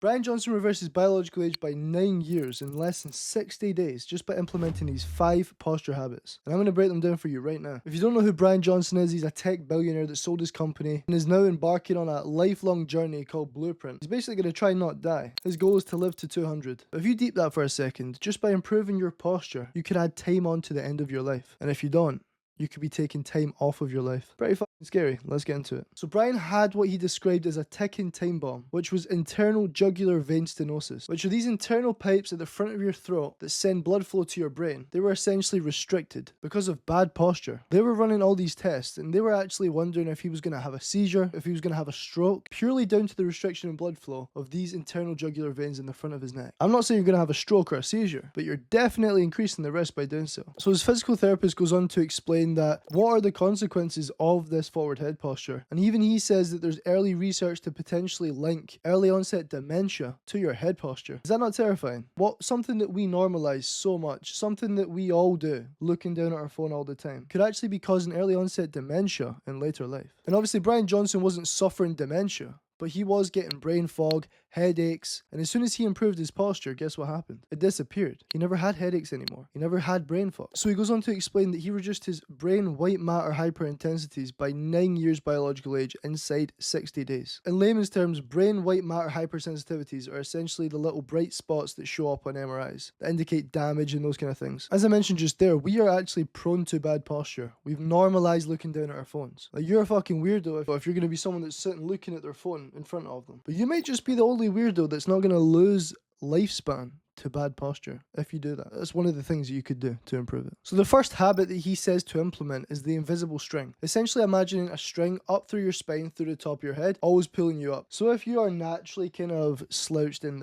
Bryan Johnson reverses biological age by 9 years in less than 60 days just by implementing these 5 posture habits. And I'm going to break them down for you right now. If you don't know who Bryan Johnson is, he's a tech billionaire that sold his company and is now embarking on a lifelong journey called Blueprint. He's basically going to try and not die. His goal is to live to 200. But if you deep that for a second, just by improving your posture, you can add time on to the end of your life. And if you don't, you could be taking time off of your life. Pretty fucking scary. Let's get into it. So Bryan had what he described as a ticking time bomb, which was internal jugular vein stenosis, which are these internal pipes at the front of your throat that send blood flow to your brain. They were essentially restricted because of bad posture. They were running all these tests and they were actually wondering if he was going to have a seizure, if he was going to have a stroke, purely down to the restriction in blood flow of these internal jugular veins in the front of his neck. I'm not saying you're going to have a stroke or a seizure, but you're definitely increasing the risk by doing so. So his physical therapist goes on to explain that what are the consequences of this forward head posture, and even he says that there's early research to potentially link early onset dementia to your head posture. Is that not terrifying? What something that we normalize so much, something that we all do, looking down at our phone all the time, could actually be causing early onset dementia in later life. And obviously Bryan Johnson wasn't suffering dementia, but he was getting brain fog, headaches, and as soon as he improved his posture, guess what happened? It disappeared. He never had headaches anymore. He never had brain fog. So he goes on to explain that he reduced his brain white matter hyperintensities by 9 years biological age inside 60 days. In layman's terms, brain white matter hypersensitivities are essentially the little bright spots that show up on MRIs that indicate damage and those kind of things. As I mentioned just there, we are actually prone to bad posture. We've normalized looking down at our phones. Like, you're a fucking weirdo if you're going to be someone that's sitting looking at their phone in front of them. But you might just be the only weirdo that's not going to lose lifespan to bad posture if you do that. That's one of the things that you could do to improve it. So the first habit that he says to implement is the invisible string. Essentially imagining a string up through your spine, through the top of your head, always pulling you up. So if you are naturally kind of slouched in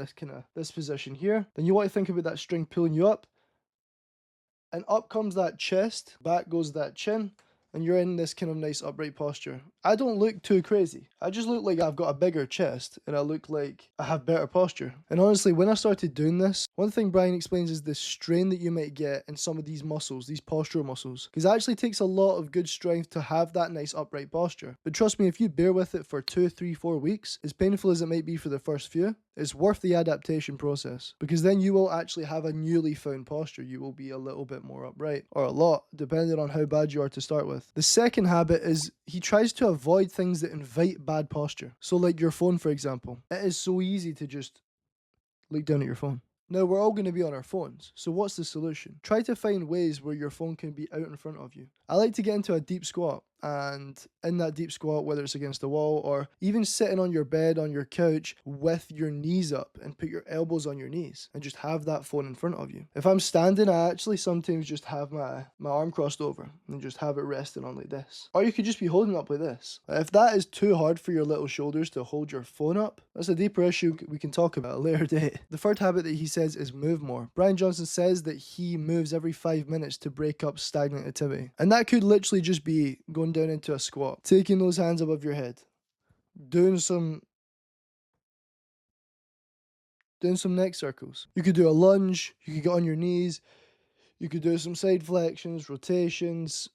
this position here, then you want to think about that string pulling you up, and up comes that chest, back goes that chin, and you're in this kind of nice upright posture. I don't look too crazy. I just look like I've got a bigger chest and I look like I have better posture. And honestly, when I started doing this, one thing Bryan explains is the strain that you might get in some of these muscles, these postural muscles. Because it actually takes a lot of good strength to have that nice upright posture. But trust me, if you bear with it for 2, 3, 4 weeks, as painful as it might be for the first few, it's worth the adaptation process, because then you will actually have a newly found posture. You will be a little bit more upright, or a lot, depending on how bad you are to start with. The second habit is he tries to avoid things that invite bad posture. So like your phone, for example. It is so easy to just look down at your phone. Now, we're all going to be on our phones, so what's the solution? Try to find ways where your phone can be out in front of you. I like to get into a deep squat, and in that deep squat, whether it's against the wall or even sitting on your bed, on your couch with your knees up and put your elbows on your knees and just have that phone in front of you. If I'm standing, I actually sometimes just have my arm crossed over and just have it resting on like this. Or you could just be holding up like this. If that is too hard for your little shoulders to hold your phone up, that's a deeper issue we can talk about a later date. The third habit that he says is move more. Bryan Johnson says that he moves every 5 minutes to break up stagnant activity. And that could literally just be going down into a squat, taking those hands above your head, doing some neck circles. You could do a lunge, you could get on your knees, you could do some side flexions, rotations,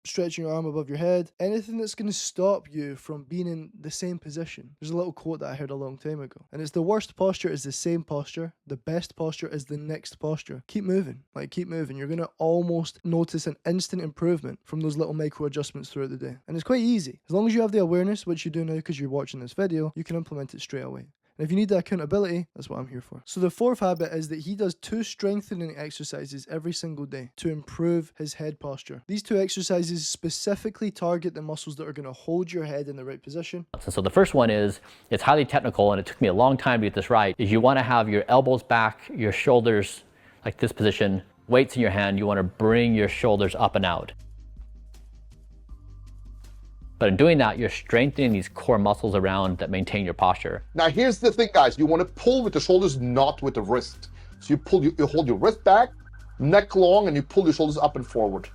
stretching your arm above your head, anything that's going to stop you from being in the same position. There's a little quote that I heard a long time ago, and it's: the worst posture is the same posture, the best posture is the next posture. Keep moving, keep moving. You're going to almost notice an instant improvement from those little micro adjustments throughout the day. And it's quite easy. As long as you have the awareness, which you do now because you're watching this video, you can implement it straight away. And if you need the accountability, that's what I'm here for. So the fourth habit is that he does 2 strengthening exercises every single day to improve his head posture. These 2 exercises specifically target the muscles that are going to hold your head in the right position. So the first one is, it's highly technical and it took me a long time to get this right, is you want to have your elbows back, your shoulders like this position, weights in your hand, you want to bring your shoulders up and out. But in doing that, you're strengthening these core muscles around that maintain your posture. Now, here's the thing, guys. You want to pull with the shoulders, not with the wrist. So you hold your wrist back, neck long, and you pull your shoulders up and forward.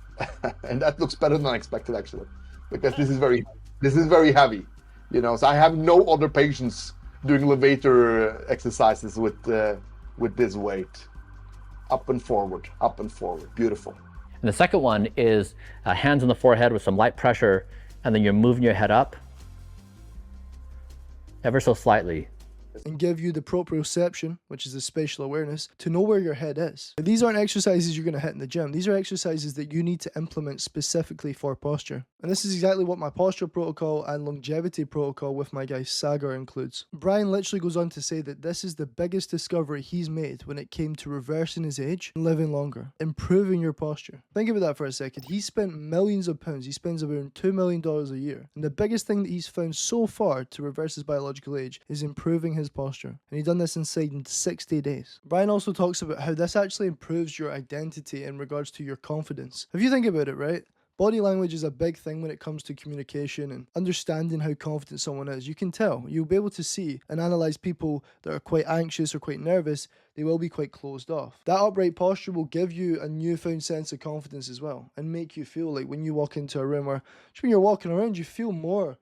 And that looks better than I expected, actually, because this is very heavy. You know, so I have no other patience doing levator exercises with this weight. Up and forward, beautiful. And the second one is hands on the forehead with some light pressure, and then you're moving your head up ever so slightly. and give you the proprioception, which is the spatial awareness, to know where your head is. These aren't exercises you're going to hit in the gym. These are exercises that you need to implement specifically for posture. And this is exactly what my posture protocol and longevity protocol with my guy Sagar includes. Bryan literally goes on to say that this is the biggest discovery he's made when it came to reversing his age and living longer, improving your posture. Think about that for a second. He spent millions of pounds. He spends around $2 million a year. And the biggest thing that he's found so far to reverse his biological age is improving his posture. And he done this inside in 60 days. Bryan also talks about how this actually improves your identity in regards to your confidence. If you think about it, right? Body language is a big thing when it comes to communication and understanding how confident someone is. You can tell. You'll be able to see and analyze people that are quite anxious or quite nervous. They will be quite closed off. That upright posture will give you a newfound sense of confidence as well and make you feel like when you walk into a room or just when you're walking around, you feel more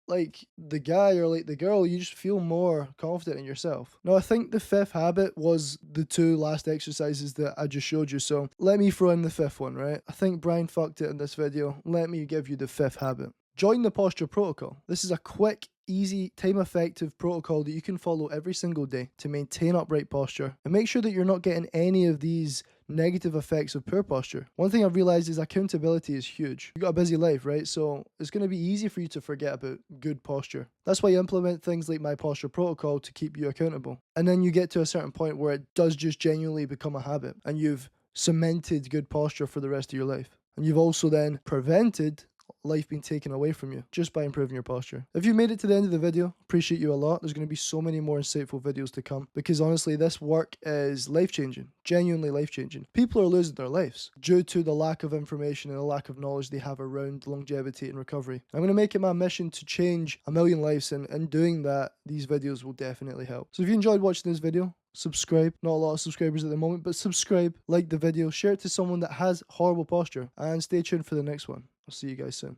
like the guy or like the girl, you just feel more confident in yourself. Now, I think the fifth habit was the two last exercises that I just showed you. So let me throw in the fifth one, right? I think Bryan fucked it in this video. Let me give you the fifth habit. Join the posture protocol. This is a quick, easy, time-effective protocol that you can follow every single day to maintain upright posture and make sure that you're not getting any of these negative effects of poor posture. One thing I've realized is accountability is huge. You've got a busy life, right? So it's going to be easy for you to forget about good posture. That's why you implement things like my posture protocol to keep you accountable. And then you get to a certain point where it does just genuinely become a habit and you've cemented good posture for the rest of your life. And you've also then prevented life being taken away from you just by improving your posture. If you made it to the end of the video, appreciate you a lot. There's going to be so many more insightful videos to come because honestly, this work is life-changing, genuinely life-changing. People are losing their lives due to the lack of information and the lack of knowledge they have around longevity and recovery. I'm going to make it my mission to change 1 million lives, and in doing that, these videos will definitely help. So if you enjoyed watching this video, subscribe. Not a lot of subscribers at the moment, but subscribe, like the video, share it to someone that has horrible posture, and stay tuned for the next one. I'll see you guys soon.